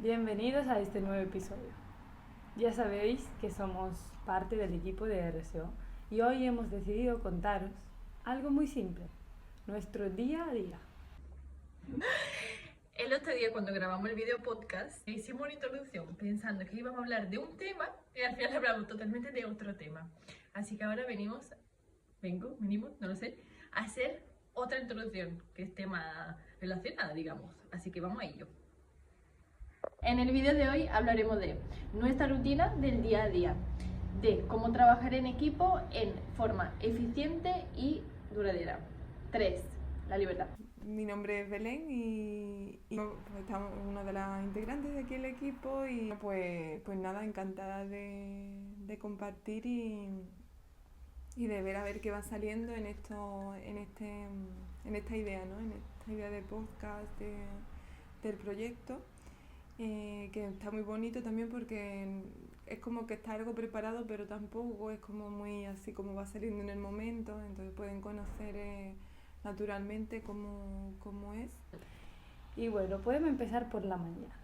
Bienvenidos a este nuevo episodio. Ya sabéis que somos parte del equipo de RSO y hoy hemos decidido contaros algo muy simple, nuestro día a día. El otro día cuando grabamos el video podcast hicimos una introducción pensando que íbamos a hablar de un tema y al final hablamos totalmente de otro tema. Así que ahora venimos, no lo sé, a hacer otra introducción que es tema relacionado, digamos. Así que vamos a ello. En el video de hoy hablaremos de nuestra rutina del día a día, de cómo trabajar en equipo en forma eficiente y duradera. 3. La libertad. Mi nombre es Belén y estamos una de las integrantes de aquí el equipo y pues nada, encantada de compartir y de ver a ver qué va saliendo en esta idea, ¿no? En esta idea de podcast, del proyecto, que está muy bonito también porque es como que está algo preparado pero tampoco es como muy así como va saliendo en el momento, entonces pueden conocer naturalmente cómo es. Y bueno, podemos empezar por la mañana,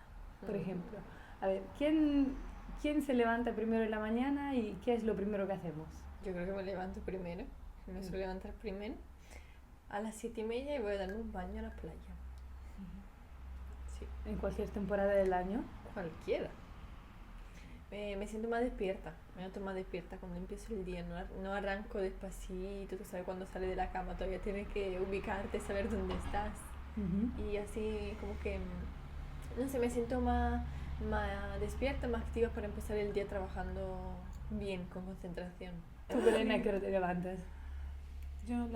por ejemplo. A ver, ¿quién se levanta primero en la mañana y qué es lo primero que hacemos? Yo creo que me levanto primero, me suelo levantar primero a las 7:30 y voy a darme un baño a la playa. Sí. En cualquier temporada del año. Cualquiera. Me siento más despierta, me noto más despierta cuando empiezo el día, no arranco despacito, tú sabes, cuando sales de la cama todavía tienes que ubicarte, saber dónde estás. Y así como que, no sé, me siento más despierta, más activa para empezar el día trabajando bien, con concentración. ¿Tú, Belén, a qué hora te levantas? Yo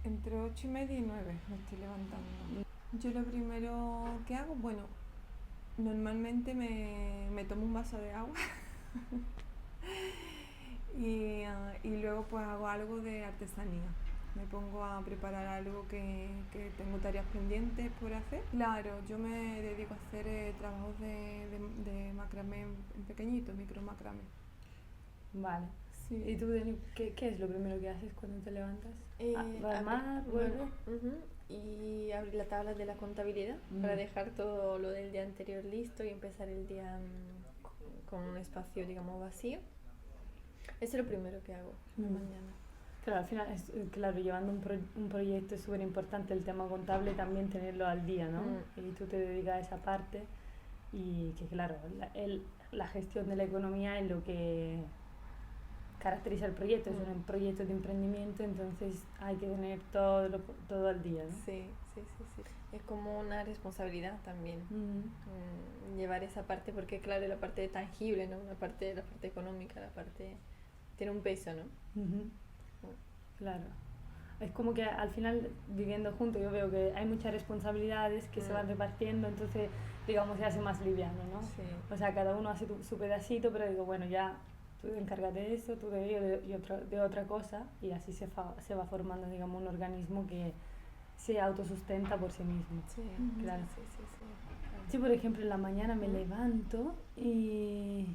entre 8:30 y 9 me estoy levantando. Yo lo primero que hago, bueno, normalmente me tomo un vaso de agua y luego pues hago algo de artesanía. Me pongo a preparar algo que tengo tareas pendientes por hacer. Claro, yo me dedico a hacer trabajos de macramé en pequeñito, micro macramé. Vale. Sí. ¿Y tú, Dani, qué es lo primero que haces cuando te levantas? ¿Armar? Bueno, y abrir la tabla de la contabilidad para dejar todo lo del día anterior listo y empezar el día con un espacio, digamos, vacío. Eso es lo primero que hago en la mañana. Claro, al final, claro, llevando un proyecto es súper importante el tema contable, también tenerlo al día, ¿no? Y tú te dedicas a esa parte y que, claro, la gestión de la economía es lo que caracteriza el proyecto, es un proyecto de emprendimiento, entonces hay que tener todo al día, ¿no? Sí. Es como una responsabilidad también llevar esa parte, porque claro, la parte tangible, ¿no? La parte económica, la parte tiene un peso, ¿no? Claro. Es como que al final, viviendo juntos, yo veo que hay muchas responsabilidades que se van repartiendo, entonces, digamos, se hace más liviano, ¿no? Sí. O sea, cada uno hace su pedacito, pero digo, bueno, ya tú te encargas de eso, tú de otra cosa, y así se va formando, digamos, un organismo que se autosustenta por sí mismo. Sí, claro. Sí. Sí, por ejemplo, en la mañana me levanto y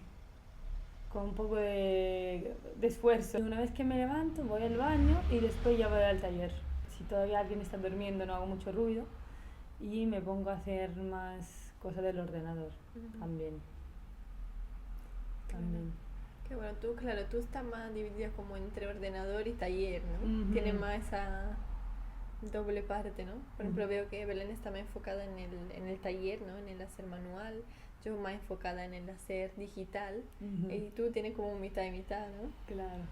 con un poco de esfuerzo. Una vez que me levanto, voy al baño y después ya voy al taller. Si todavía alguien está durmiendo, no hago mucho ruido y me pongo a hacer más cosas del ordenador también. Qué bueno, tú estás más dividida como entre ordenador y taller, ¿no? Tienes más esa doble parte, ¿no? Por ejemplo, veo que Belén está más enfocada en el taller, ¿no? En el hacer manual, yo más enfocada en el hacer digital, y tú tienes como mitad y mitad, ¿no? Claro,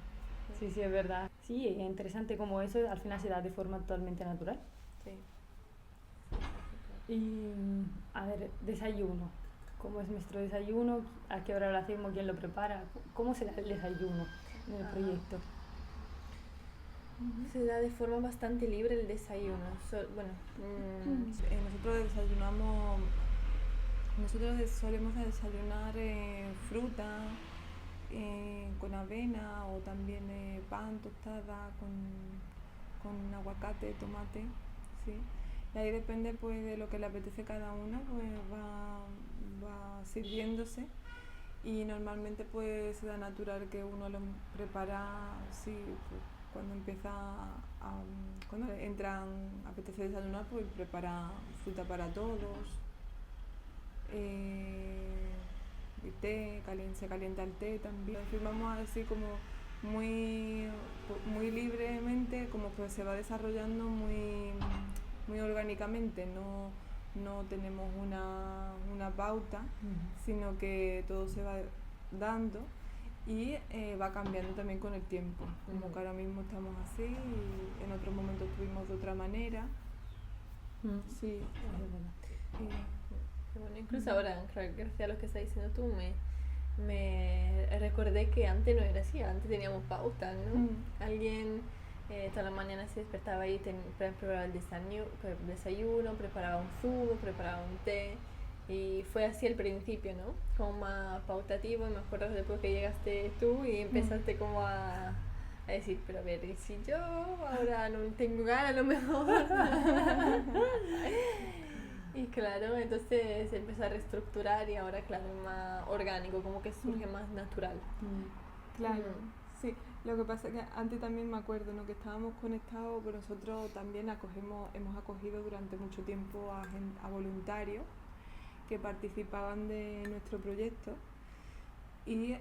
sí, es verdad. Sí, es interesante como eso al final se da de forma totalmente natural. Sí. Y, a ver, desayuno. ¿Cómo es nuestro desayuno? ¿A qué hora lo hacemos? ¿Quién lo prepara? ¿Cómo se da el desayuno en el proyecto? Se da de forma bastante libre el desayuno. Nosotros solemos desayunar fruta con avena o también pan, tostada con aguacate, tomate, ¿sí? Y ahí depende pues de lo que le apetece cada uno, pues va sirviéndose. Y normalmente pues se da natural que uno lo prepara así, pues, cuando apetece desayunar, pues prepara fruta para todos. té, se calienta el té también. Firmamos así como muy libremente, como que se va desarrollando muy orgánicamente, no tenemos una pauta, sino que todo se va dando y va cambiando también con el tiempo, como que ahora mismo estamos así y en otros momentos estuvimos de otra manera. Sí, bueno, incluso ahora, claro, gracias a lo que estás diciendo tú, me recordé que antes no era así, antes teníamos pautas, ¿no? Alguien toda la mañana se despertaba y preparaba el desayuno, preparaba un zumo, preparaba un té, y fue así al principio, ¿no? Como más pautativo, y me acuerdo después que llegaste tú y empezaste como a decir, pero a ver, ¿y si yo ahora no tengo ganas a lo mejor? Y claro, entonces se empezó a reestructurar y ahora, claro, es más orgánico, como que surge más natural. Claro, sí. Lo que pasa es que antes también me acuerdo, ¿no? Que estábamos conectados, pero nosotros también hemos acogido durante mucho tiempo a voluntarios que participaban de nuestro proyecto y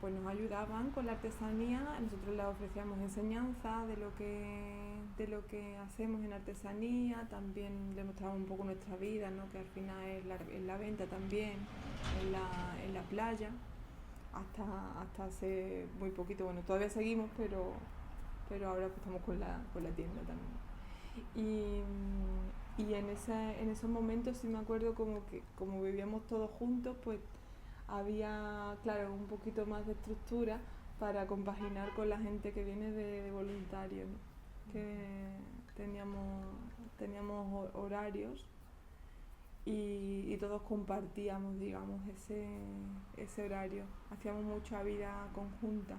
pues nos ayudaban con la artesanía. Nosotros les ofrecíamos enseñanza de lo que hacemos en artesanía, también les mostramos un poco nuestra vida, ¿no? Que al final es la venta también, en la playa, hasta hace muy poquito. Bueno, todavía seguimos, pero ahora pues estamos con la tienda también. Y en esos momentos sí me acuerdo como vivíamos todos juntos, pues había, claro, un poquito más de estructura para compaginar con la gente que viene de voluntarios, ¿no? Que teníamos horarios y todos compartíamos, digamos, ese horario. Hacíamos mucha vida conjunta.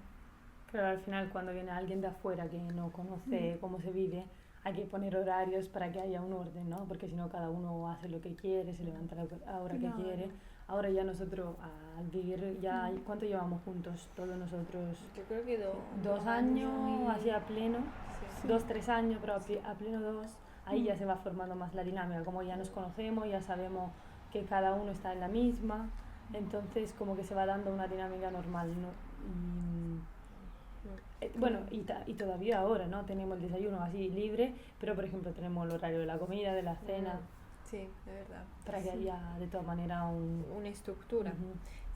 Pero al final, cuando viene alguien de afuera que no conoce cómo se vive, hay que poner horarios para que haya un orden, ¿no? Porque si no, cada uno hace lo que quiere, se levanta a la hora que quiere. Ahora ya nosotros, al vivir, ya ¿cuánto llevamos juntos todos nosotros? Yo creo que 2 años, así a pleno, 2, 3 años, pero a pleno 2, ahí ya se va formando más la dinámica, como ya nos conocemos, ya sabemos que cada uno está en la misma, entonces como que se va dando una dinámica normal, ¿no? Bueno, y todavía ahora, ¿no? Tenemos el desayuno así libre, pero por ejemplo tenemos el horario de la comida, de la cena. Sí, de verdad. Para que haya de todas maneras una estructura.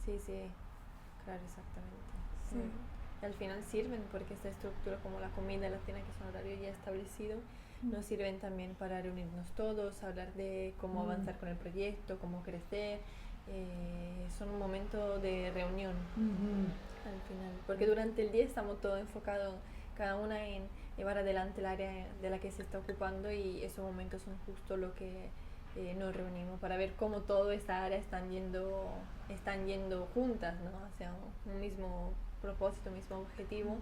Sí, claro, exactamente. Sí. Y al final sirven porque esta estructura, como la comida y la cena, que son horarios ya establecidos, nos sirven también para reunirnos todos, hablar de cómo avanzar con el proyecto, cómo crecer. Son un momento de reunión al final, porque durante el día estamos todos enfocados, cada una en llevar adelante el área de la que se está ocupando, y esos momentos son justo lo que nos reunimos para ver cómo toda esta área están yendo juntas, ¿no? Hacia un mismo propósito, un mismo objetivo,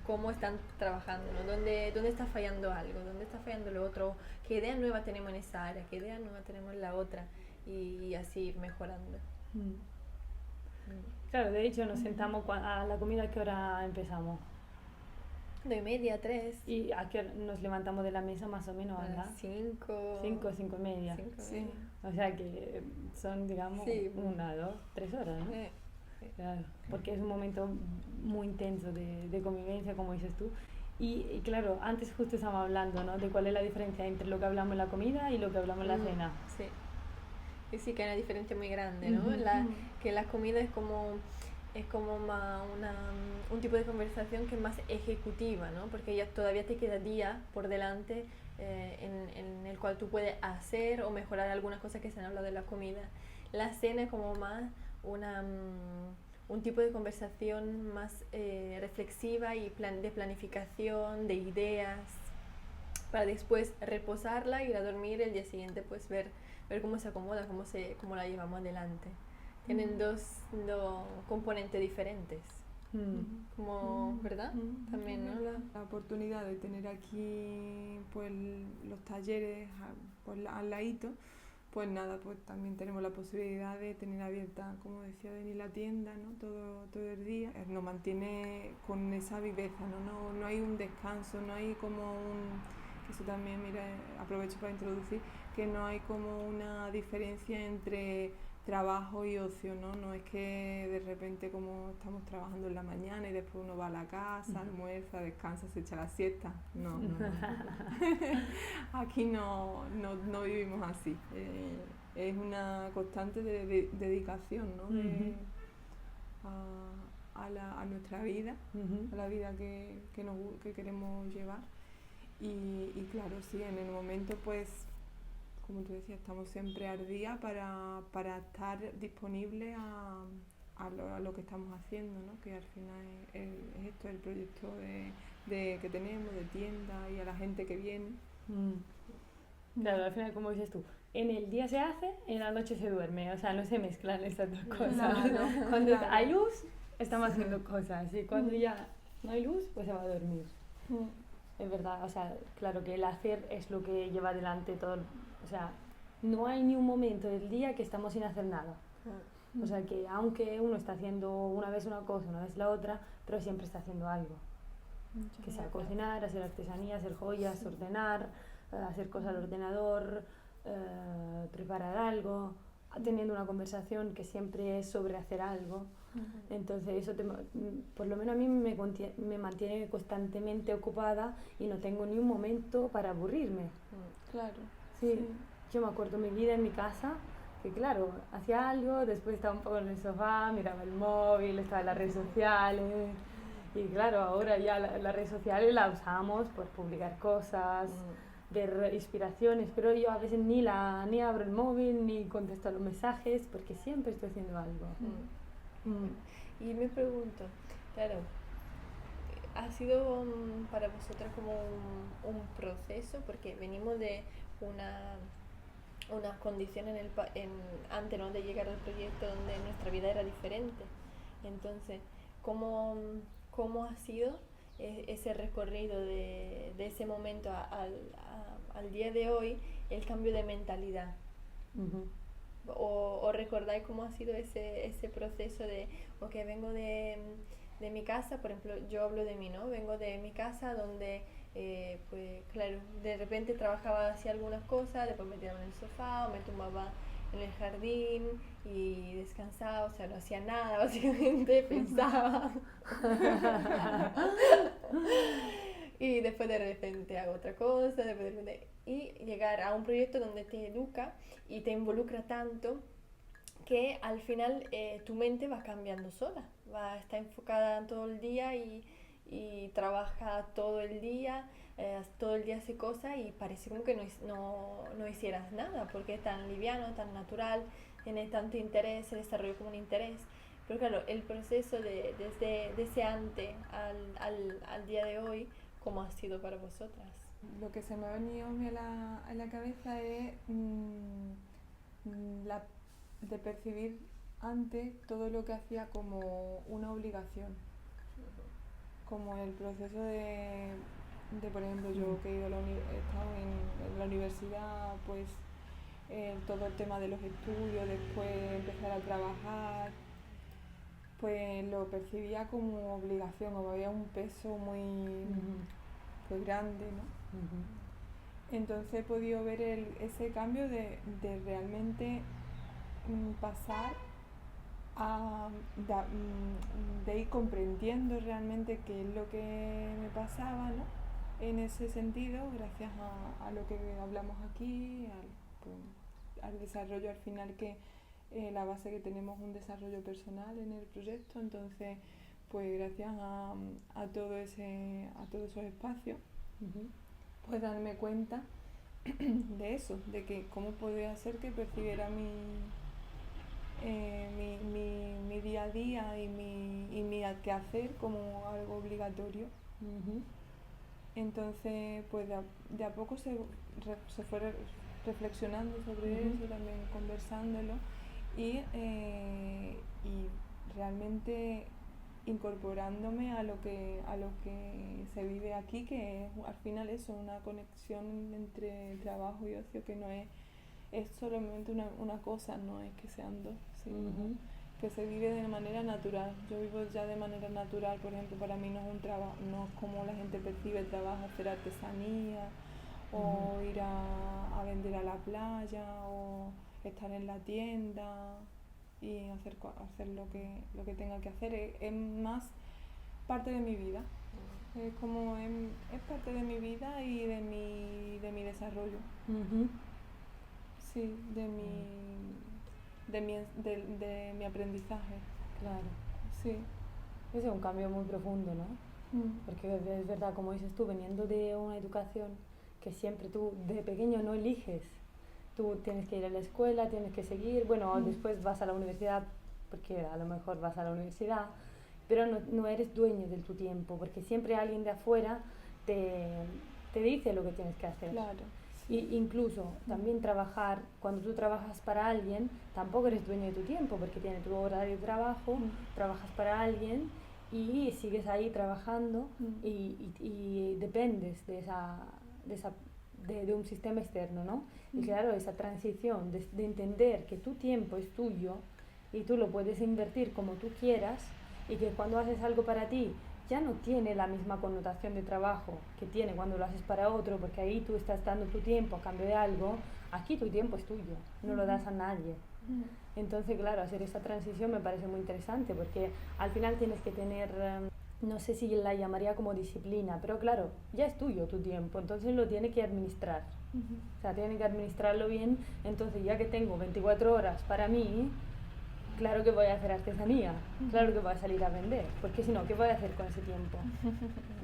cómo están trabajando, ¿no? ¿Dónde está fallando algo? ¿Dónde está fallando lo otro? ¿Qué idea nueva tenemos en esa área? ¿Qué idea nueva tenemos en la otra? Y así ir mejorando. Claro, de hecho nos sentamos a la comida. ¿A qué hora empezamos? 2:30, 3. ¿Y a qué hora nos levantamos de la mesa más o menos? A las 5. 5:30. Sí. O sea que son, digamos, 1, 2, 3 horas, ¿no? Claro, porque es un momento muy intenso de convivencia, como dices tú. Y claro, antes justo estábamos hablando, ¿no? De cuál es la diferencia entre lo que hablamos en la comida y lo que hablamos en la cena. Sí. Y sí que hay una diferencia muy grande, ¿no? Que la comida es como más un tipo de conversación que es más ejecutiva, ¿no? Porque ya todavía te queda día por delante en el cual tú puedes hacer o mejorar algunas cosas que se han hablado de la comida. La cena es como más un tipo de conversación más reflexiva y de planificación, de ideas, para después reposarla, ir a dormir, el día siguiente pues ver cómo se acomoda, cómo la llevamos adelante. Tienen dos componentes diferentes, como, ¿verdad? También, ¿no? La oportunidad de tener aquí pues los talleres pues, al ladito, pues nada, pues también tenemos la posibilidad de tener abierta, como decía Denis, la tienda, ¿no? Todo el día. Nos mantiene con esa viveza, ¿no? No hay un descanso, no hay como eso también, mira, aprovecho para introducir, que no hay como una diferencia entre trabajo y ocio, ¿no? No es que de repente como estamos trabajando en la mañana y después uno va a la casa, almuerza, descansa, se echa la siesta. No, no, no. Aquí no vivimos así. Es una constante de dedicación, ¿no? A nuestra vida, a la vida que queremos llevar. Y claro, sí, en el momento pues, como tú decías, estamos siempre al día para estar disponibles a lo que estamos haciendo, ¿no? Que al final es esto, el proyecto que tenemos, de tienda, y a la gente que viene. Claro, al final, como dices tú, en el día se hace, en la noche se duerme, o sea, no se mezclan estas dos cosas. Claro, cuando claro. hay luz, estamos haciendo cosas, y cuando ya no hay luz, pues se va a dormir. Es verdad, o sea, claro que el hacer es lo que lleva adelante todo, o sea, no hay ni un momento del día que estamos sin hacer nada. O sea, que aunque uno está haciendo una vez una cosa, una vez la otra, pero siempre está haciendo algo. Que sea cocinar, hacer artesanía, hacer joyas, ordenar, hacer cosas al ordenador, preparar algo, teniendo una conversación que siempre es sobre hacer algo. Entonces eso por lo menos a mí me mantiene constantemente ocupada y no tengo ni un momento para aburrirme. Claro. Sí. Yo me acuerdo mi vida en mi casa, que claro, hacía algo, después estaba un poco en el sofá, miraba el móvil, estaba en las redes sociales. Y claro, ahora ya las redes sociales las usamos por publicar cosas, ver inspiraciones, pero yo a veces ni abro el móvil, ni contesto a los mensajes, porque siempre estoy haciendo algo. Y me pregunto, claro, ¿ha sido para vosotras como un proceso? Porque venimos de unas condiciones antes, ¿no?, de llegar al proyecto, donde nuestra vida era diferente. Entonces, ¿cómo ha sido ese recorrido de ese momento al día de hoy, el cambio de mentalidad? ¿O recordáis cómo ha sido ese proceso de, ok, vengo de mi casa? Por ejemplo, yo hablo de mí, ¿no? Vengo de mi casa donde, pues claro, de repente trabajaba, hacía algunas cosas, después me tiraba en el sofá o me tumbaba en el jardín y descansaba, o sea, no hacía nada, básicamente, pensaba. Y después de repente hago otra cosa, y llegar a un proyecto donde te educa y te involucra tanto que al final tu mente va cambiando sola, va a estar enfocada todo el día y trabaja todo el día hace cosas y parece como que no hicieras nada, porque es tan liviano, tan natural, tiene tanto interés, se desarrolla como un interés. Pero claro, el proceso desde ese antes al día de hoy, ¿cómo ha sido para vosotras? Lo que se me ha venido a la cabeza es de percibir antes todo lo que hacía como una obligación. Como el proceso de por ejemplo, yo que he estado en la universidad, pues todo el tema de los estudios, después empezar a trabajar, pues lo percibía como obligación, como había un peso muy pues grande, ¿no? Entonces he podido ver ese cambio de realmente pasar de ir comprendiendo realmente qué es lo que me pasaba, ¿no? En ese sentido, gracias a lo que hablamos aquí, al desarrollo al final, que la base que tenemos un desarrollo personal en el proyecto. Entonces, pues gracias a todos esos espacios, pues darme cuenta de eso, de que cómo podía hacer que percibiera mi día a día y mi quehacer como algo obligatorio. Entonces, pues de a poco se fue reflexionando sobre eso, también conversándolo y realmente incorporándome a lo que se vive aquí, que es al final eso, una conexión entre trabajo y ocio, que no es solamente una cosa, no es que sean dos, sino que se vive de manera natural. Yo vivo ya de manera natural, por ejemplo, para mí no es un trabajo, no es como la gente percibe el trabajo, hacer artesanía o ir a vender a la playa o estar en la tienda. y hacer lo que tenga que hacer. Es más parte de mi vida. Es como es parte de mi vida y de mi desarrollo. Ujú. Sí, de mi aprendizaje. Claro. Sí. Ese es un cambio muy profundo, ¿no? Mm. Porque es verdad, como dices tú, veniendo de una educación que siempre tú de pequeño no eliges. Tú tienes que ir a la escuela, tienes que seguir, bueno, después vas a la universidad, porque a lo mejor vas a la universidad, pero no eres dueño de tu tiempo, porque siempre alguien de afuera te dice lo que tienes que hacer. Claro. Y incluso también trabajar, cuando tú trabajas para alguien, tampoco eres dueño de tu tiempo, porque tienes tu horario de trabajo, trabajas para alguien y sigues ahí trabajando y dependes de un sistema externo, ¿no? Y claro, esa transición de entender que tu tiempo es tuyo y tú lo puedes invertir como tú quieras y que cuando haces algo para ti ya no tiene la misma connotación de trabajo que tiene cuando lo haces para otro, porque ahí tú estás dando tu tiempo a cambio de algo. Aquí tu tiempo es tuyo, no lo das a nadie. Entonces, claro, hacer esa transición me parece muy interesante, porque al final tienes que tener, no sé si la llamaría como disciplina, pero claro, ya es tuyo tu tiempo, entonces lo tienes que administrar. O sea, tienes que administrarlo bien, entonces ya que tengo 24 horas para mí, claro que voy a hacer artesanía, claro que voy a salir a vender, porque si no, ¿qué voy a hacer con ese tiempo?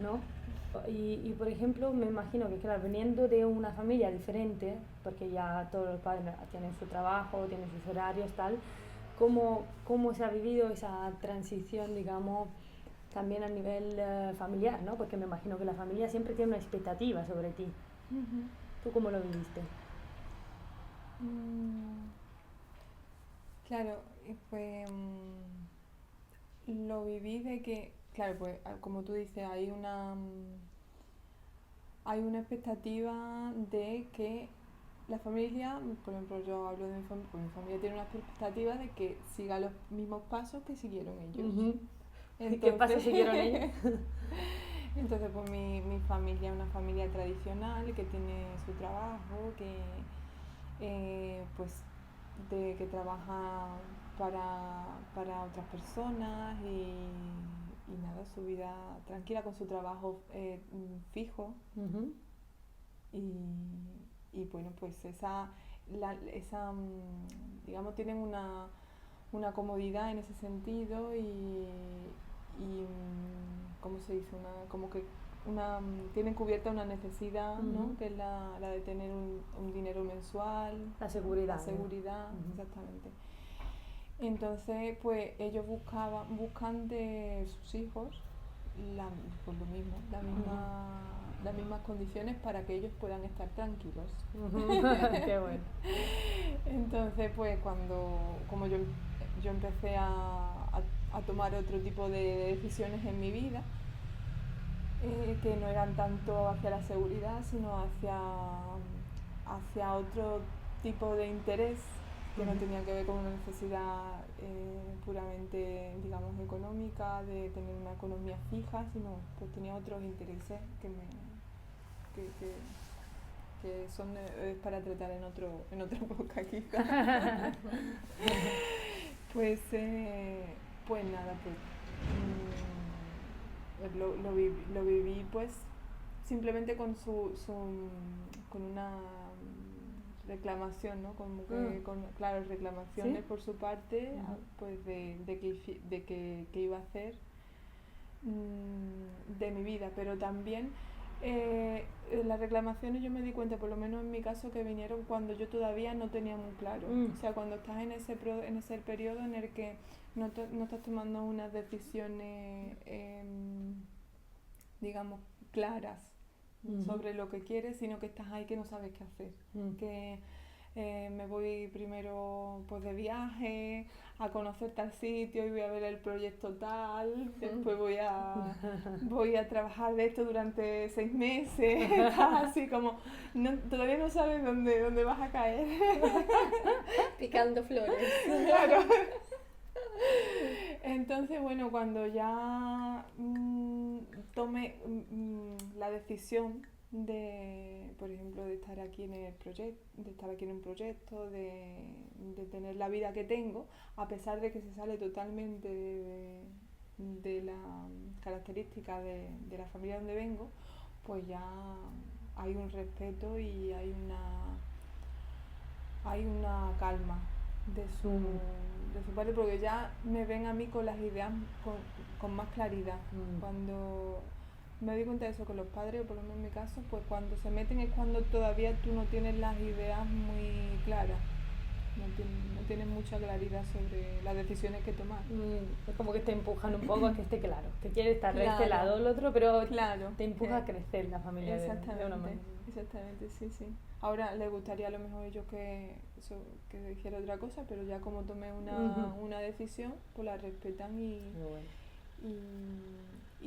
¿No? Y por ejemplo, me imagino que, claro, veniendo de una familia diferente, porque ya todos los padres tienen su trabajo, tienen sus horarios, tal, ¿cómo se ha vivido esa transición, digamos, también a nivel familiar, ¿no? Porque me imagino que la familia siempre tiene una expectativa sobre ti. ¿Tú cómo lo viviste? Claro, pues lo viví de que, claro, pues como tú dices, hay una expectativa de que la familia, por ejemplo, yo hablo de mi familia, pues mi familia tiene una expectativa de que siga los mismos pasos que siguieron ellos. ¿Qué pasos siguieron ellos? Entonces, pues mi familia es una familia tradicional que tiene su trabajo, que trabaja para otras personas y nada, su vida tranquila con su trabajo fijo. Y bueno, pues digamos, tienen una comodidad en ese sentido y ¿cómo se dice? Tienen cubierta una necesidad, ¿no? Que es la de tener un dinero mensual. La seguridad. La seguridad, exactamente. Entonces, pues ellos buscan de sus hijos pues lo mismo, las mismas condiciones para que ellos puedan estar tranquilos. Qué bueno. Entonces, pues como yo empecé a tomar otro tipo de decisiones en mi vida, que no eran tanto hacia la seguridad, sino hacia otro tipo de interés que no tenía que ver con una necesidad puramente, digamos, económica, de tener una economía fija, sino pues tenía otros intereses que son para tratar en otro podcast quizá. Pues nada, lo viví pues simplemente con con una reclamación, ¿no? Como que claro, reclamaciones, ¿sí?, por su parte, pues de que iba a hacer de mi vida, pero también las reclamaciones yo me di cuenta, por lo menos en mi caso, que vinieron cuando yo todavía no tenía muy claro. O sea, cuando estás en ese periodo en el que no estás tomando unas decisiones, digamos, claras sobre lo que quieres, sino que estás ahí que no sabes qué hacer. Que me voy primero pues de viaje a conocer tal sitio y voy a ver el proyecto tal, después voy a trabajar de esto durante 6 meses, así como todavía no sabes dónde vas a caer. Picando flores. Claro. Entonces, bueno, cuando ya tomé la decisión por ejemplo, de estar aquí en el proyecto, de tener la vida que tengo, a pesar de que se sale totalmente de la característica de la familia donde vengo, pues ya hay un respeto y hay una calma de su parte, porque ya me ven a mí con las ideas con más claridad. Cuando me doy cuenta de eso con los padres, o por lo menos en mi caso, pues cuando se meten es cuando todavía tú no tienes las ideas muy claras, no tienes mucha claridad sobre las decisiones que tomar. Es como que te empujan un poco a que esté claro, que quieres estar de este Claro. lado o el otro, pero Claro. te empuja a crecer la familia de una manera. Exactamente, sí. Ahora les gustaría a lo mejor ellos que dijera otra cosa, pero ya como tomé una decisión, pues la respetan y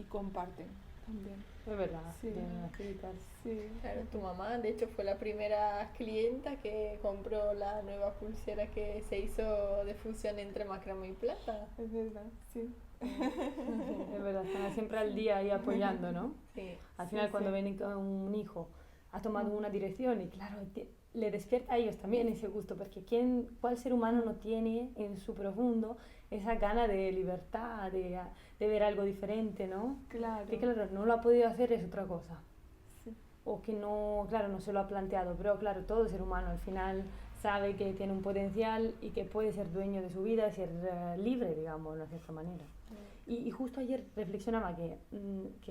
comparten también. Es verdad, Sí. tienen así y tal. Sí. Claro, tu mamá de hecho fue la primera clienta que compró la nueva pulsera que se hizo de fusión entre macramé y plata. Es verdad, sí. Es verdad, están siempre al día ahí apoyando, ¿no? Sí. Al final, cuando ven que un hijo ha tomado una dirección y claro, le despierta a ellos también ese gusto, porque ¿cuál ser humano no tiene en su profundo esa gana de libertad, de ver algo diferente, ¿no? Claro. Que claro, no lo ha podido hacer es otra cosa. Sí. O que no, claro, no se lo ha planteado, pero claro, todo ser humano al final sabe que tiene un potencial y que puede ser dueño de su vida, ser libre, digamos, de cierta manera. Y justo ayer reflexionaba que,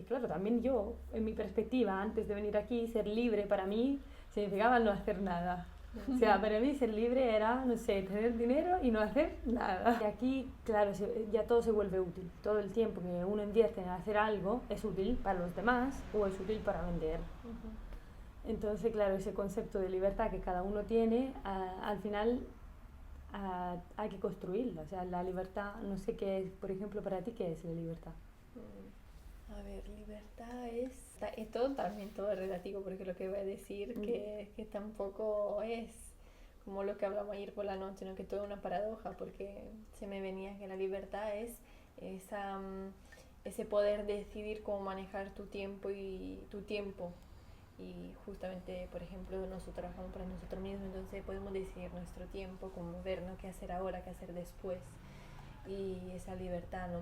claro, también yo, en mi perspectiva, antes de venir aquí, ser libre para mí significaba no hacer nada. O sea, para mí ser libre era, no sé, tener dinero y no hacer nada. Y aquí, claro, ya todo se vuelve útil. Todo el tiempo que uno invierte en hacer algo es útil para los demás o es útil para vender. Entonces, claro, ese concepto de libertad que cada uno tiene, al final hay que construirla. O sea, la libertad, no sé qué es, por ejemplo, para ti, ¿qué es la libertad? A ver, libertad es todo también todo relativo, porque lo que voy a decir que tampoco es como lo que hablamos ayer por la noche, ¿no? Que todo es una paradoja, porque se me venía que la libertad es ese poder decidir cómo manejar tu tiempo y justamente, por ejemplo, nosotros trabajamos para nosotros mismos, entonces podemos decidir nuestro tiempo, cómo ver, ¿no? Qué hacer ahora, qué hacer después, y esa libertad, ¿no?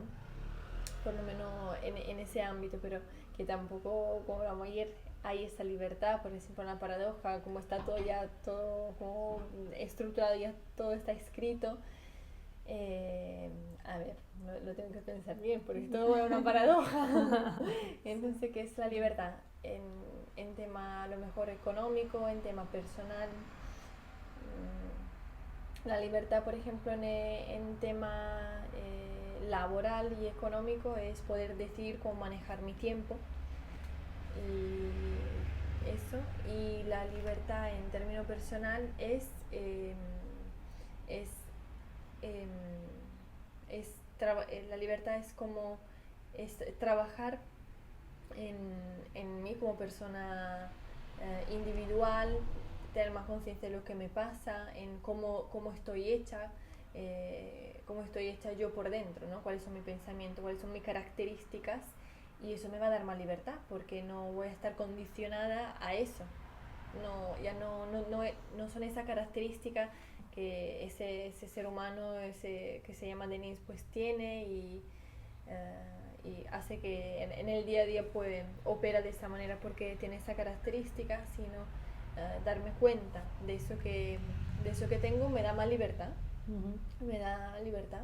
Por lo menos en ese ámbito, pero que tampoco, como hablamos ayer, hay esa libertad, por ejemplo, en la paradoja, como está todo como estructurado, ya todo está escrito. A ver, lo tengo que pensar bien, porque todo es una paradoja. Entonces, ¿qué es la libertad? En tema a lo mejor económico, en tema personal. La libertad, por ejemplo, en tema laboral y económico es poder decidir cómo manejar mi tiempo y eso. Y la libertad en término personal la libertad es como trabajar en mí como persona individual, tener más conciencia de lo que me pasa, en cómo estoy hecha yo por dentro, ¿no? Cuáles son mis pensamientos, cuáles son mis características, y eso me va a dar más libertad porque no voy a estar condicionada a eso. No son esas características que ese ser humano que se llama Denise pues tiene y hace que en el día a día pues opera de esa manera porque tiene esa característica, sino darme cuenta de eso que tengo me da más libertad. Me da libertad,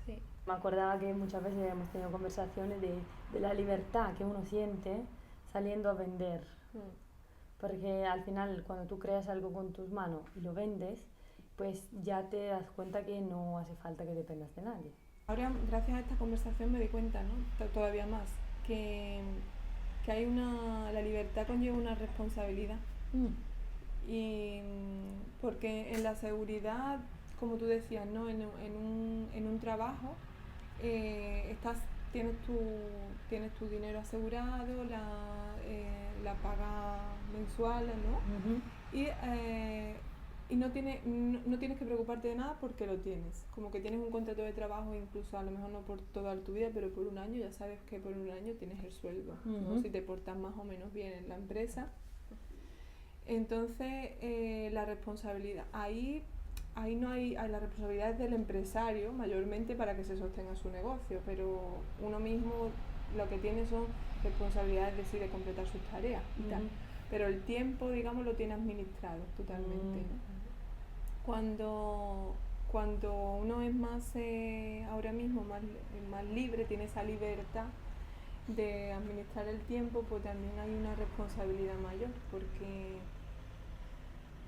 sí. Me acordaba que muchas veces hemos tenido conversaciones de la libertad que uno siente saliendo a vender. Porque al final, cuando tú creas algo con tus manos y lo vendes, pues ya te das cuenta que no hace falta que dependas de nadie. Ahora, gracias a esta conversación me di cuenta, ¿no? Todavía más, que la libertad conlleva una responsabilidad. Y porque en la seguridad, como tú decías, ¿no? En un trabajo tienes tu dinero asegurado, la paga mensual, ¿no? Y y no tienes que preocuparte de nada porque lo tienes. Como que tienes un contrato de trabajo, incluso a lo mejor no por toda tu vida, pero por un año ya sabes que por un año tienes el sueldo, ¿no? Si te portas más o menos bien en la empresa. Entonces, la responsabilidad, ahí no hay la responsabilidad del empresario mayormente para que se sostenga su negocio, pero uno mismo lo que tiene son responsabilidades de completar sus tareas y tal. Pero el tiempo, digamos, lo tiene administrado totalmente, ¿no? Cuando uno es más, ahora mismo, más libre, tiene esa libertad de administrar el tiempo, pues también hay una responsabilidad mayor,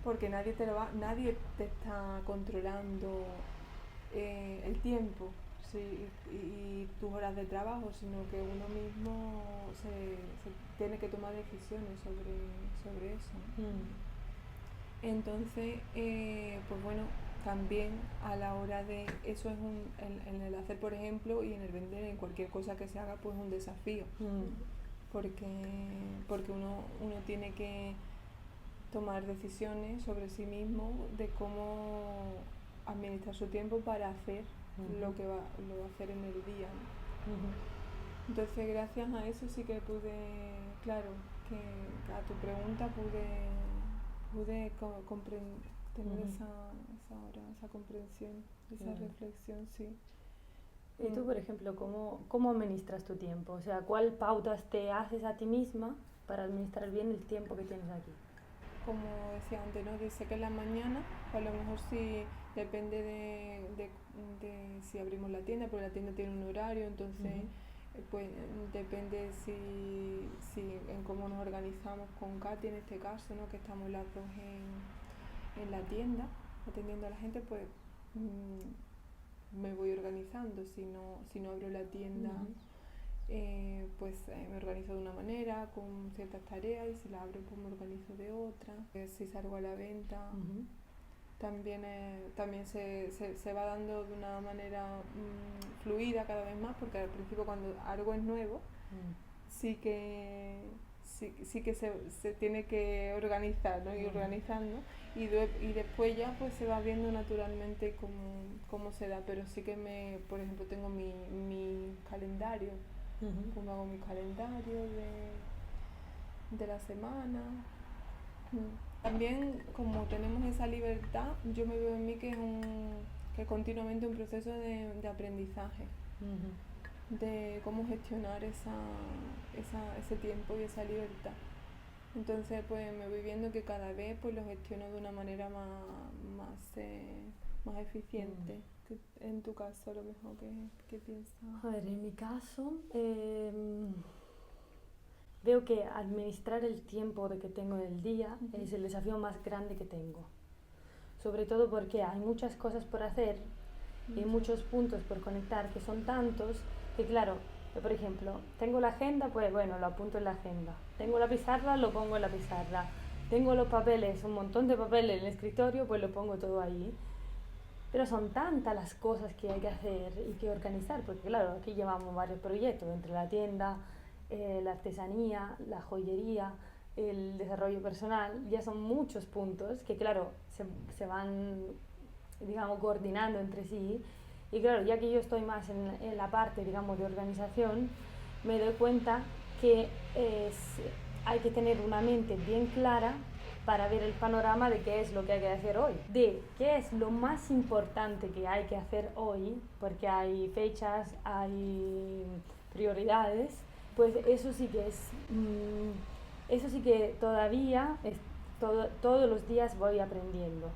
porque nadie te está controlando el tiempo, sí, y tus horas de trabajo, sino que uno mismo se tiene que tomar decisiones sobre eso. Entonces, pues bueno, también a la hora de eso es en el hacer, por ejemplo, y en el vender, en cualquier cosa que se haga, pues un desafío, porque uno tiene que tomar decisiones sobre sí mismo de cómo administrar su tiempo para hacer lo que va a hacer en el día, ¿no? Entonces, gracias a eso sí que pude, claro, que a tu pregunta pude tener esa comprensión, esa reflexión, sí. Y tú, por ejemplo, ¿cómo administras tu tiempo? O sea, ¿cuál pautas te haces a ti misma para administrar bien el tiempo que tienes aquí? Como decía antes, ¿no? Dice que en la mañana, a lo mejor sí depende de si abrimos la tienda, porque la tienda tiene un horario, entonces pues depende si en cómo nos organizamos con Katy en este caso, ¿no? Que estamos las dos en la tienda atendiendo a la gente, pues me voy organizando. Si no abro la tienda, pues me organizo de una manera con ciertas tareas, y si la abro pues me organizo de otra. Si salgo a la venta, también se va dando de una manera fluida cada vez más, porque al principio cuando algo es nuevo sí que se tiene que organizar, ¿no? Y organizando, y después ya pues se va viendo naturalmente cómo se da, pero sí que por ejemplo tengo mi calendario, como hago mi calendario de la semana. También, como tenemos esa libertad, yo me veo en mí que es continuamente un proceso de aprendizaje, de cómo gestionar ese tiempo y esa libertad. Entonces, pues me voy viendo que cada vez pues lo gestiono de una manera más eficiente. En tu caso, a lo mejor, ¿qué piensas? A ver, en mi caso, veo que administrar el tiempo que tengo en el día es el desafío más grande que tengo. Sobre todo porque hay muchas cosas por hacer y muchos puntos por conectar, que son tantos que, claro, por ejemplo, tengo la agenda, pues bueno, lo apunto en la agenda. Tengo la pizarra, lo pongo en la pizarra. Tengo los papeles, un montón de papeles en el escritorio, pues lo pongo todo ahí. Pero son tantas las cosas que hay que hacer y que organizar, porque claro, aquí llevamos varios proyectos, entre la tienda, la artesanía, la joyería, el desarrollo personal. Ya son muchos puntos que, claro, se van, digamos, coordinando entre sí. Y claro, ya que yo estoy más en la parte, digamos, de organización, me doy cuenta que hay que tener una mente bien clara para ver el panorama de qué es lo que hay que hacer hoy, de qué es lo más importante que hay que hacer hoy, porque hay fechas, hay prioridades. Pues eso sí que todavía todos los días voy aprendiendo,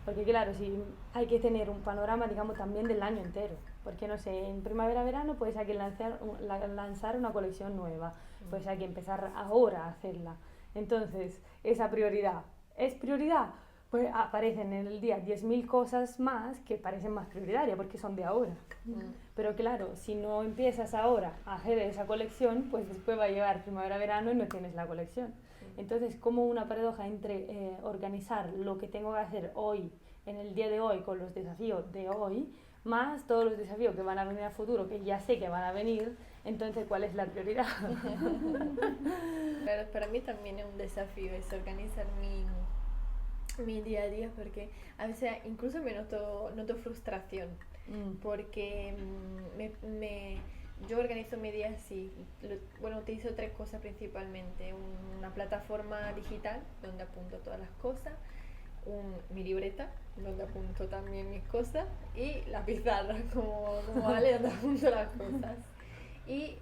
porque claro, si hay que tener un panorama, digamos, también del año entero, porque no sé, en primavera-verano pues hay que lanzar una colección nueva, pues hay que empezar ahora a hacerla. Entonces, esa prioridad, ¿es prioridad? Pues aparecen en el día 10.000 cosas más que parecen más prioritarias porque son de ahora. Pero claro, si no empiezas ahora a hacer esa colección, pues después va a llegar primavera-verano y no tienes la colección. Entonces, como una paradoja entre organizar lo que tengo que hacer hoy, en el día de hoy, con los desafíos de hoy, más todos los desafíos que van a venir a futuro, que ya sé que van a venir. Entonces, ¿cuál es la prioridad? Claro, para mí también es un desafío, es organizar mi día a día, porque a veces incluso me noto frustración, porque yo organizo mi día así. Bueno, utilizo 3 cosas principalmente: una plataforma digital donde apunto todas las cosas, mi libreta donde apunto también mis cosas, y la pizarra como Ale, donde apunto las cosas. Y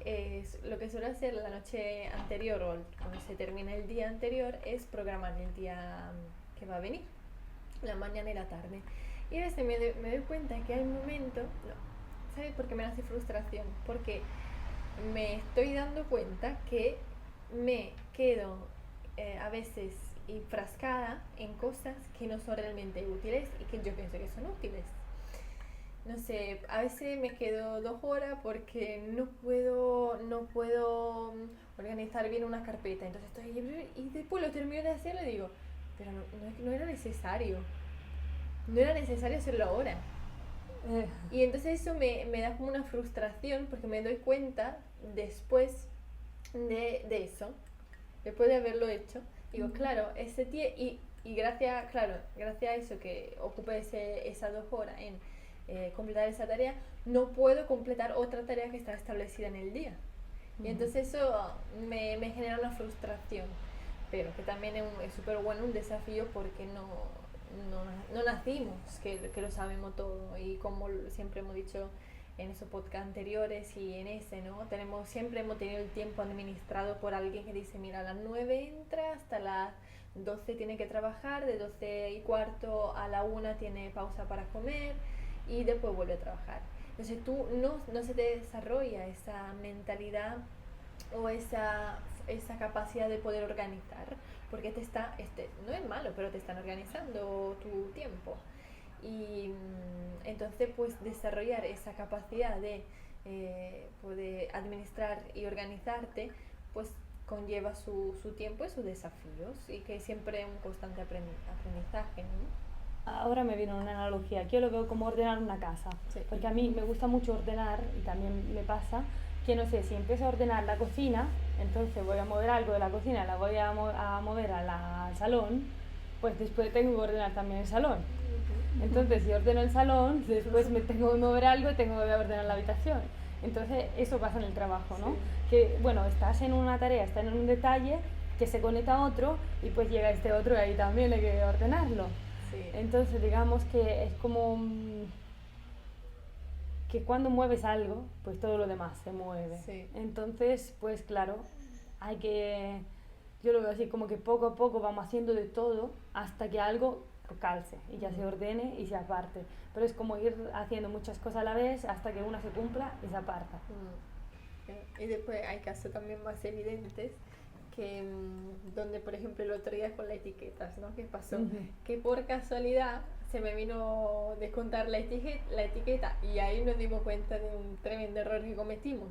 lo que suelo hacer la noche anterior o cuando se termina el día anterior es programar el día que va a venir, la mañana y la tarde. Y a veces me doy cuenta que hay momentos, no, ¿sabes por qué me hace frustración? Porque me estoy dando cuenta que me quedo a veces enfrascada en cosas que no son realmente útiles y que yo pienso que son útiles. No sé, a veces me quedo 2 horas porque no puedo organizar bien una carpeta. Entonces estoy y después lo termino de hacer y digo, pero no era necesario. No era necesario hacerlo ahora. Y entonces eso me da como una frustración porque me doy cuenta después de eso, después de haberlo hecho. Digo, claro, ese tiempo, y gracias a eso que ocupe esas 2 horas en completar esa tarea, no puedo completar otra tarea que está establecida en el día. Y entonces eso me genera una frustración, pero que también es súper bueno, un desafío, porque no nacimos que lo sabemos todo. Y como siempre hemos dicho en esos podcasts anteriores y en ese, ¿no? Siempre hemos tenido el tiempo administrado por alguien que dice, mira, a las 9 entra, hasta las 12 tiene que trabajar, de 12:15 a la 1 tiene pausa para comer y después vuelve a trabajar. Entonces tú no se te desarrolla esa mentalidad o esa capacidad de poder organizar, porque no es malo, pero te están organizando tu tiempo. Y entonces pues desarrollar esa capacidad de poder administrar y organizarte pues conlleva su tiempo y sus desafíos, y que siempre es un constante aprendizaje, ¿no? Ahora me viene una analogía, yo lo veo como ordenar una casa, Sí. porque a mí me gusta mucho ordenar, y también me pasa que, no sé, si empiezo a ordenar la cocina, entonces voy a mover algo de la cocina, la voy a mover al salón, pues después tengo que ordenar también el salón. Entonces, si ordeno el salón, después me tengo que mover algo y tengo que ordenar la habitación. Entonces, eso pasa en el trabajo, ¿no? Sí. Que, bueno, estás en una tarea, estás en un detalle, que se conecta a otro, y pues llega este otro y ahí también hay que ordenarlo. Sí. Entonces, digamos que es como que cuando mueves algo, pues todo lo demás se mueve. Sí. Entonces, pues claro, yo lo veo así, como que poco a poco vamos haciendo de todo hasta que algo calce y ya se ordene y se aparte. Pero es como ir haciendo muchas cosas a la vez hasta que una se cumpla y se aparta. Y después hay casos también más evidentes, que donde, por ejemplo, el otro día con las etiquetas, ¿no? ¿Qué pasó? Que por casualidad se me vino a descontar la etiqueta, y ahí nos dimos cuenta de un tremendo error que cometimos,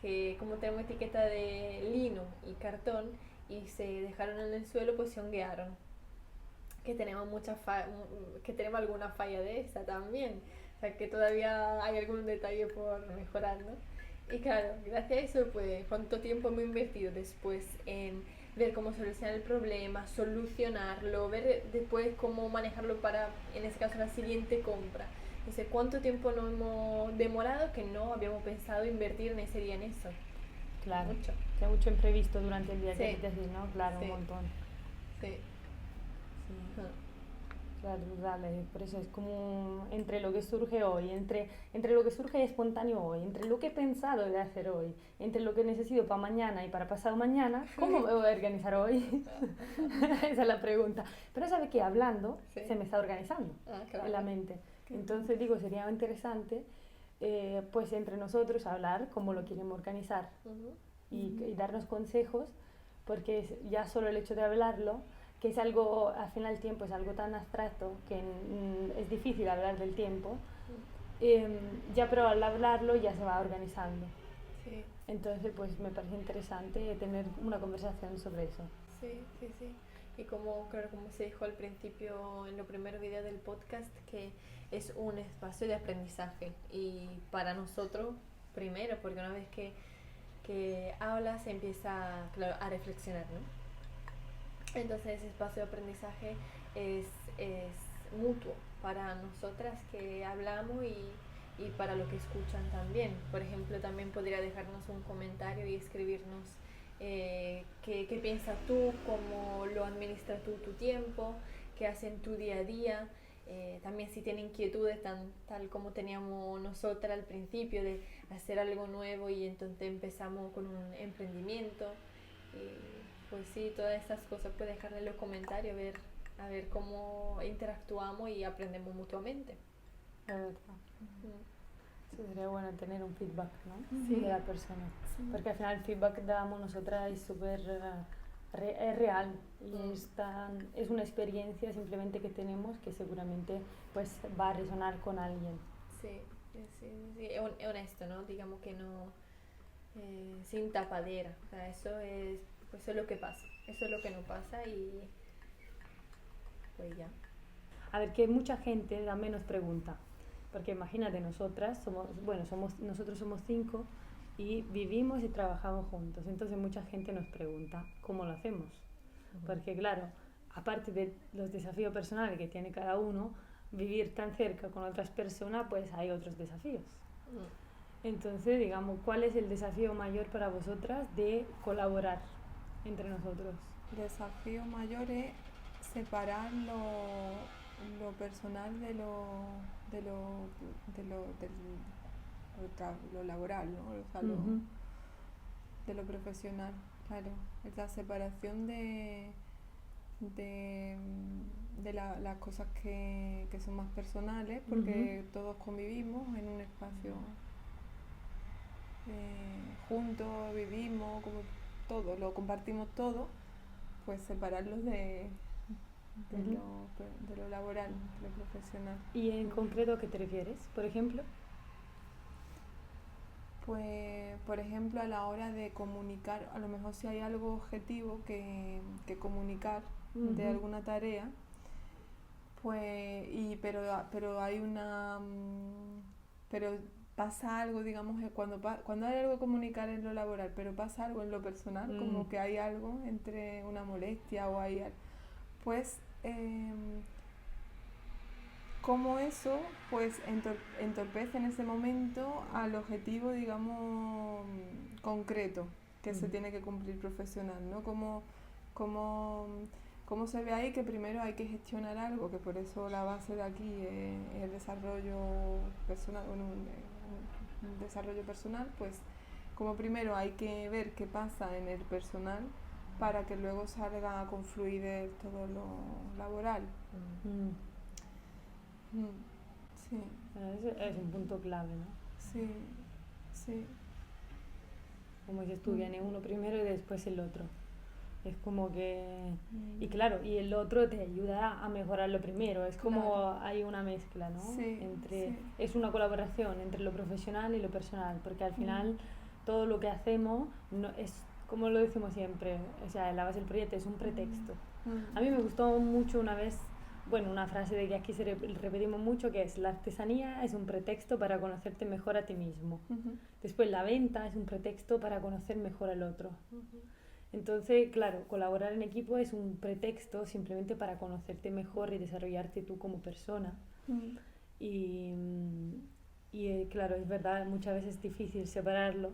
que como tenemos etiqueta de lino y cartón y se dejaron en el suelo, pues se honguearon. Que tenemos que tenemos alguna falla de esa también, o sea que todavía hay algún detalle por mejorar, ¿no? Y claro, gracias a eso, pues, ¿cuánto tiempo hemos invertido después en ver cómo solucionar el problema, solucionarlo, ver después cómo manejarlo para, en este caso, la siguiente compra? Entonces, ¿cuánto tiempo nos hemos demorado que no habíamos pensado invertir en ese día en eso? Claro, Mucho. que hay mucho imprevisto durante el día, Sí. que decir, ¿no? Claro, Sí. un montón. Sí. Sí. Claro, dale, por eso es como entre lo que surge hoy, entre lo que surge espontáneo hoy, entre lo que he pensado de hacer hoy, entre lo que necesito para mañana y para pasado mañana, ¿cómo me voy a organizar hoy? Esa es la pregunta. Pero sabe que hablando Sí. se me está organizando Claro. en la mente. Entonces digo, sería interesante pues entre nosotros hablar cómo lo queremos organizar y darnos consejos, porque ya solo el hecho de hablarlo, que es algo, al final el tiempo es algo tan abstracto que es difícil hablar del tiempo, ya pero al hablarlo ya se va organizando. Sí. Entonces pues me parece interesante tener una conversación sobre eso. Sí. Y como se dijo al principio en los primeros videos del podcast, que es un espacio de aprendizaje, y para nosotros primero, porque una vez que hablas se empieza, claro, a reflexionar, ¿no? Entonces ese espacio de aprendizaje es mutuo para nosotras que hablamos y para lo que escuchan también. Por ejemplo, también podría dejarnos un comentario y escribirnos qué piensas tú, cómo lo administras tú tu tiempo, qué haces en tu día a día. También si tiene inquietudes tal como teníamos nosotras al principio de hacer algo nuevo y entonces empezamos con un emprendimiento, pues sí, todas esas cosas puedes dejarle en los comentarios a ver cómo interactuamos y aprendemos mutuamente. Es verdad. Sí, sería bueno tener un feedback, ¿no? Sí. De la persona, Sí. porque al final el feedback que damos nosotras es súper es real y es una experiencia simplemente que tenemos que seguramente pues va a resonar con alguien. Sí, es honesto, ¿no? Digamos que no, sin tapadera. O sea, pues eso es lo que pasa, eso es lo que no pasa y pues ya. A ver, que mucha gente también nos pregunta, porque imagínate, nosotros somos 5 y vivimos y trabajamos juntos, entonces mucha gente nos pregunta cómo lo hacemos, porque claro, aparte de los desafíos personales que tiene cada uno, vivir tan cerca con otras personas, pues hay otros desafíos. Entonces, digamos, ¿cuál es el desafío mayor para vosotras de colaborar entre nosotros? El desafío mayor es separar lo personal de lo laboral, ¿no? O sea, de lo profesional, claro. Es la separación de las cosas que son más personales, porque todos convivimos en un espacio juntos, vivimos, como todo, lo compartimos todo, pues separarlos de lo laboral, de lo profesional. ¿Y en concreto a qué te refieres, por ejemplo? Pues, por ejemplo, a la hora de comunicar, a lo mejor si hay algo objetivo que comunicar de alguna tarea, pues, pero hay pero pasa algo, digamos, cuando hay algo que comunicar en lo laboral, pero pasa algo en lo personal, como que hay algo entre una molestia o hay algo, pues como eso pues entorpece en ese momento al objetivo, digamos, concreto que se tiene que cumplir profesional, ¿no? Como se ve ahí que primero hay que gestionar algo, que por eso la base de aquí es el desarrollo personal, un desarrollo personal, pues como primero hay que ver qué pasa en el personal para que luego salga a confluir todo lo laboral. Sí. Es un punto clave, ¿no? Sí, sí. Como dices tú, viene uno primero y después el otro. Es como que... Y claro, y el otro te ayuda a mejorar lo primero. Es como hay una mezcla, ¿no? Sí, es una colaboración entre lo profesional y lo personal, porque al final todo lo que hacemos no, es, como lo decimos siempre, o sea, la base del proyecto es un pretexto. A mí me gustó mucho una vez, una frase de que aquí repetimos mucho, que es: la artesanía es un pretexto para conocerte mejor a ti mismo. Después la venta es un pretexto para conocer mejor al otro. Entonces, claro, colaborar en equipo es un pretexto simplemente para conocerte mejor y desarrollarte tú como persona. Y claro, es verdad, muchas veces es difícil separarlo.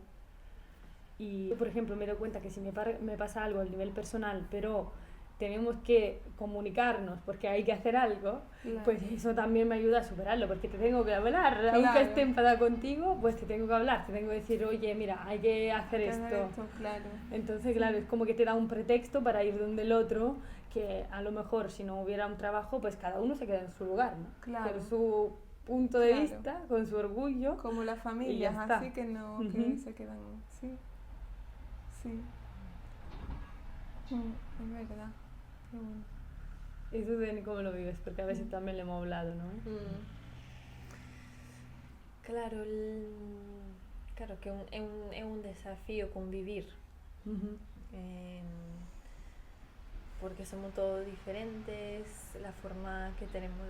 Y, por ejemplo, me doy cuenta que si me pasa algo a nivel personal, pero tenemos que comunicarnos porque hay que hacer algo, pues eso también me ayuda a superarlo, porque te tengo que hablar, aunque esté enfadada contigo, pues te tengo que hablar, te tengo que decir: oye, mira, hay que hacer esto. Entonces, claro, es como que te da un pretexto para ir donde el otro, que a lo mejor si no hubiera un trabajo, pues cada uno se queda en su lugar, ¿no? Con su punto de vista, con su orgullo. Como las familias, así que no, que se quedan, sí. Es verdad. Bueno. ¿Y tú, Dani, cómo lo vives? Porque a veces también le hemos hablado, ¿no? Claro, claro que es un desafío convivir, porque somos todos diferentes, la forma que tenemos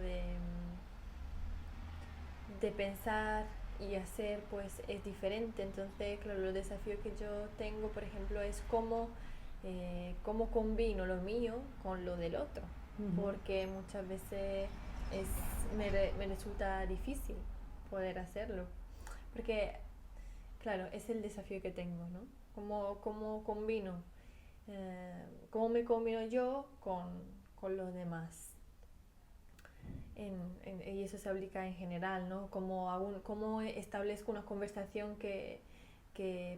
de pensar y hacer pues es diferente. Entonces, claro, los desafíos que yo tengo, por ejemplo, es cómo combino lo mío con lo del otro. porque muchas veces me resulta difícil poder hacerlo. Porque, claro, es el desafío que tengo, ¿no? ¿Cómo combino? ¿Cómo me combino yo con los demás? Y eso se aplica en general, ¿no? ¿Cómo establezco una conversación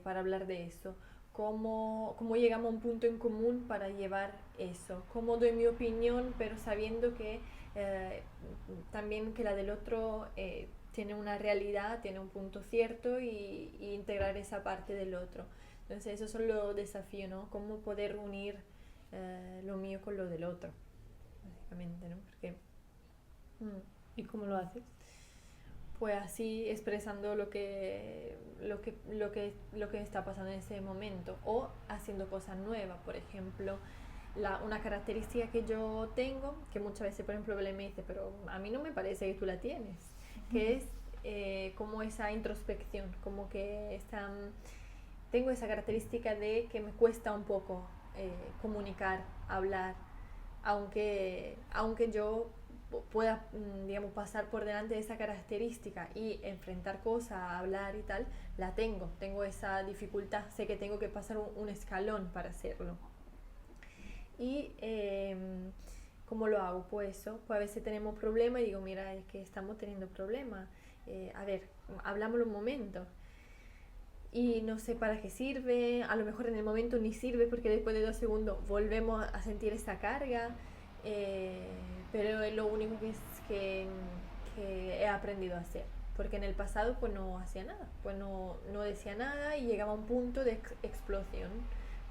para hablar de eso? ¿Cómo llegamos a un punto en común para llevar eso? ¿Cómo doy mi opinión, pero sabiendo que también que la del otro tiene una realidad, tiene un punto cierto y integrar esa parte del otro? Entonces esos son los desafíos, ¿no? Cómo poder unir lo mío con lo del otro, básicamente, ¿no? Porque, ¿Y cómo lo haces? pues así expresando lo que está pasando en ese momento o haciendo cosas nuevas. Por ejemplo, una característica que yo tengo, que muchas veces, por ejemplo, Belén me dice, pero a mí no me parece que tú la tienes, que es como esa introspección, como que tengo esa característica de que me cuesta un poco comunicar, hablar, aunque yo pueda, digamos, pasar por delante de esa característica y enfrentar cosas, hablar y tal, tengo esa dificultad, sé que tengo que pasar un escalón para hacerlo. Y ¿cómo lo hago? Pues eso, pues a veces tenemos problemas y digo, mira, es que estamos teniendo problemas, a ver, hablámoslo un momento. Y no sé para qué sirve, a lo mejor en el momento ni sirve porque después de 2 segundos volvemos a sentir esa carga, pero es lo único que he aprendido a hacer, porque en el pasado pues no hacía nada, pues no decía nada y llegaba a un punto de explosión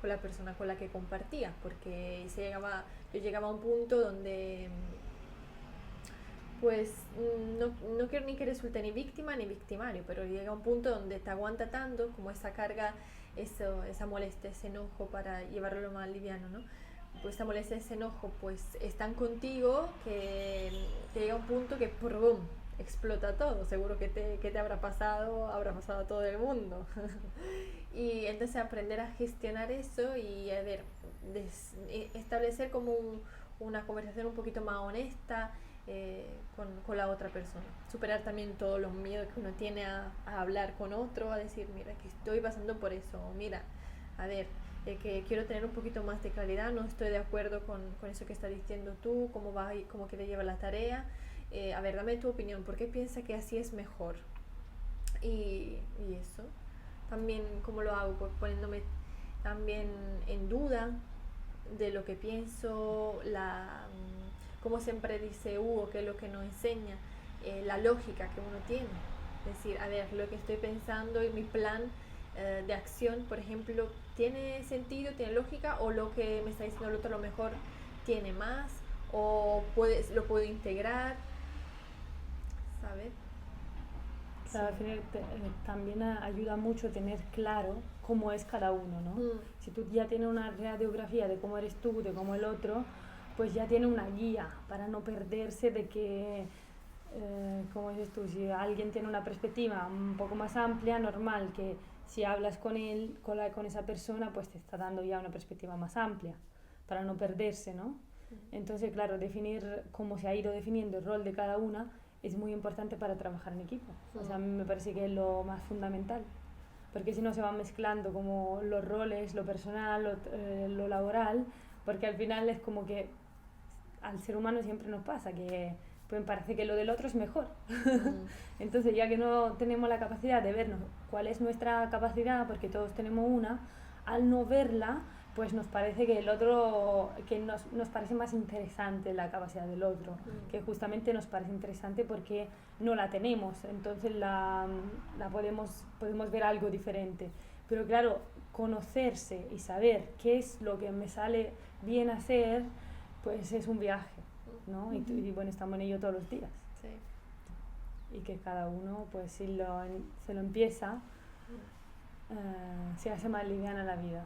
con la persona con la que compartía, porque yo llegaba a un punto donde pues no quiero ni que resulte ni víctima ni victimario, pero llega un punto donde te aguanta tanto como esa carga, esa molestia, ese enojo, para llevarlo lo más liviano, ¿no? Pues esa molestia, ese enojo, pues están contigo que llega un punto que ¡pum!, explota todo. Seguro que te habrá pasado a todo el mundo. Y entonces aprender a gestionar eso y a ver, establecer como una conversación un poquito más honesta con la otra persona. Superar también todos los miedos que uno tiene a hablar con otro, a decir, mira, que estoy pasando por eso, mira, a ver, que quiero tener un poquito más de claridad, no estoy de acuerdo con eso que estás diciendo tú, cómo que te lleva la tarea, a ver, dame tu opinión, ¿por qué piensas que así es mejor? Y eso, también cómo lo hago, pues poniéndome también en duda de lo que pienso, como siempre dice Hugo, que es lo que nos enseña, la lógica que uno tiene. Es decir, a ver, lo que estoy pensando y mi plan de acción, por ejemplo, ¿tiene sentido, tiene lógica? ¿O lo que me está diciendo el otro a lo mejor tiene más? ¿O lo puedo integrar? ¿Sabes? Claro, al final también ayuda mucho tener claro cómo es cada uno, ¿no? Si tú ya tienes una radiografía de cómo eres tú, de cómo el otro, pues ya tiene una guía para no perderse de que, como dices tú, si alguien tiene una perspectiva un poco más amplia, normal que si hablas con él, con esa persona, pues te está dando ya una perspectiva más amplia para no perderse, ¿no? Entonces, claro, definir cómo se ha ido definiendo el rol de cada una es muy importante para trabajar en equipo. O sea, a mí me parece que es lo más fundamental, porque si no se van mezclando como los roles, lo personal, lo laboral, porque al final es como que al ser humano siempre nos pasa que pues parece que lo del otro es mejor. Entonces, ya que no tenemos la capacidad de vernos cuál es nuestra capacidad, porque todos tenemos una, al no verla, pues nos parece que el otro, que nos parece más interesante la capacidad del otro, que justamente nos parece interesante porque no la tenemos, entonces la podemos ver algo diferente. Pero claro, conocerse y saber qué es lo que me sale bien hacer, pues es un viaje, ¿no? Y bueno, estamos en ello todos los días. Sí. Y que cada uno, pues si se lo empieza, se hace más liviana la vida.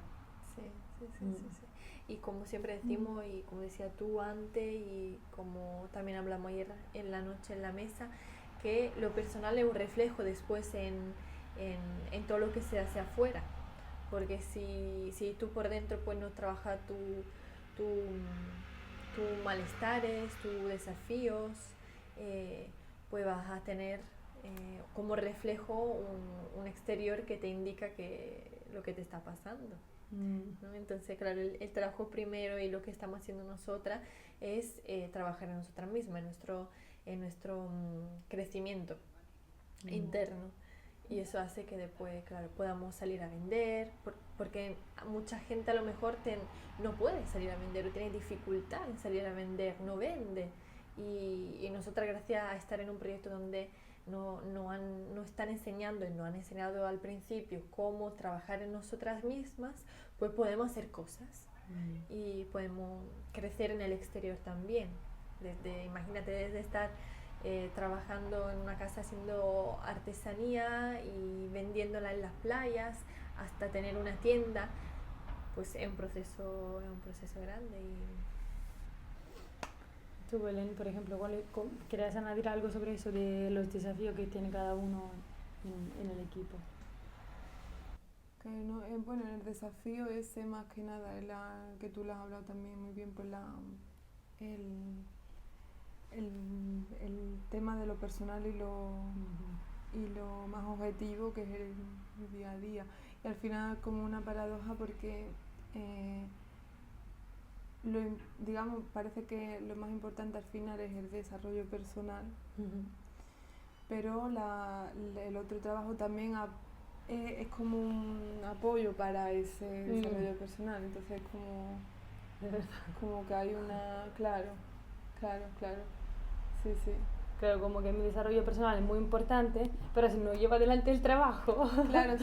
Y como siempre decimos, y como decía tú antes, y como también hablamos ayer en la noche en la mesa, que lo personal es un reflejo después en todo lo que se hace afuera. Porque si tú por dentro pues no trabajas tus malestares, tus desafíos, pues vas a tener como reflejo un exterior que te indica lo que te está pasando. ¿No? Entonces, claro, el trabajo primero y lo que estamos haciendo nosotras es trabajar en nosotras mismas, en nuestro crecimiento interno. Y eso hace que después, claro, podamos salir a vender, porque mucha gente a lo mejor no puede salir a vender o tiene dificultad en salir a vender, no vende. Y nosotras, gracias a estar en un proyecto donde no están enseñando y no han enseñado al principio cómo trabajar en nosotras mismas, pues podemos hacer cosas y podemos crecer en el exterior también. Imagínate, desde estar trabajando en una casa haciendo artesanía y vendiéndola en las playas hasta tener una tienda, pues es un proceso grande. Tú, Belén, por ejemplo, ¿querías añadir algo sobre eso de los desafíos que tiene cada uno en el equipo? Bueno, el desafío ese más que nada, que tú lo has hablado también muy bien, pues el tema de lo personal y lo más objetivo, que es el día a día. Y al final como una paradoja, porque digamos, parece que lo más importante al final es el desarrollo personal, pero el otro trabajo también es como un apoyo para ese desarrollo personal. Entonces como que hay una... Claro, sí. Claro, como que mi desarrollo personal es muy importante, pero si no lleva adelante el trabajo... Claro,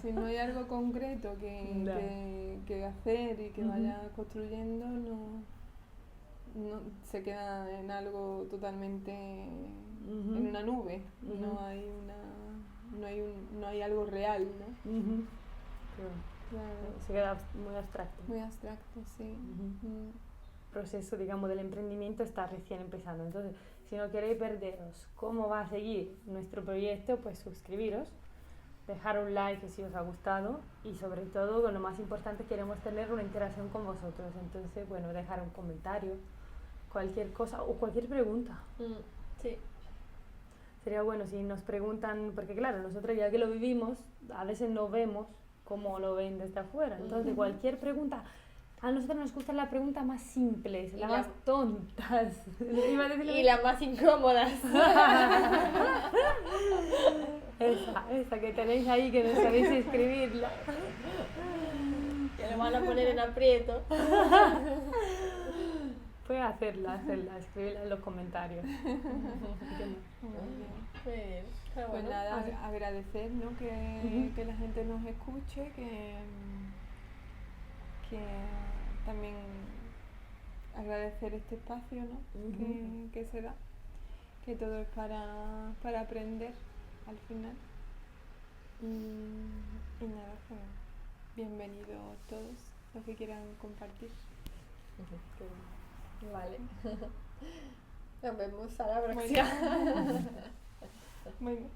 si no hay algo concreto que hacer y que vaya construyendo, no se queda en algo totalmente en una nube. No hay algo real, ¿no? Claro. Se queda muy abstracto. Muy abstracto, sí. El proceso, digamos, del emprendimiento está recién empezando. Entonces, si no queréis perderos cómo va a seguir nuestro proyecto, pues suscribiros, dejar un like si os ha gustado y sobre todo, lo más importante, queremos tener una interacción con vosotros. Entonces, bueno, dejar un comentario, cualquier cosa o cualquier pregunta. Sí. Sería bueno si nos preguntan, porque claro, nosotros ya que lo vivimos, a veces no vemos cómo lo ven desde afuera. Entonces, cualquier pregunta... A nosotros nos gustan las preguntas más simples, las más tontas. Y las más incómodas. Esa que tenéis ahí, que no sabéis escribirla. Que lo van a poner en aprieto. Puedes hacerla, escribirla en los comentarios. Muy bien. Pues nada, agradecer, ¿no? Que la gente nos escuche, que también agradecer este espacio, ¿no? Que se da, que todo es para aprender al final. Y nada, pues bienvenidos todos los que quieran compartir. Vale. Nos vemos a la próxima. Bueno,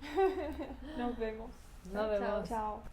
nos vemos. Nos vemos. Chao.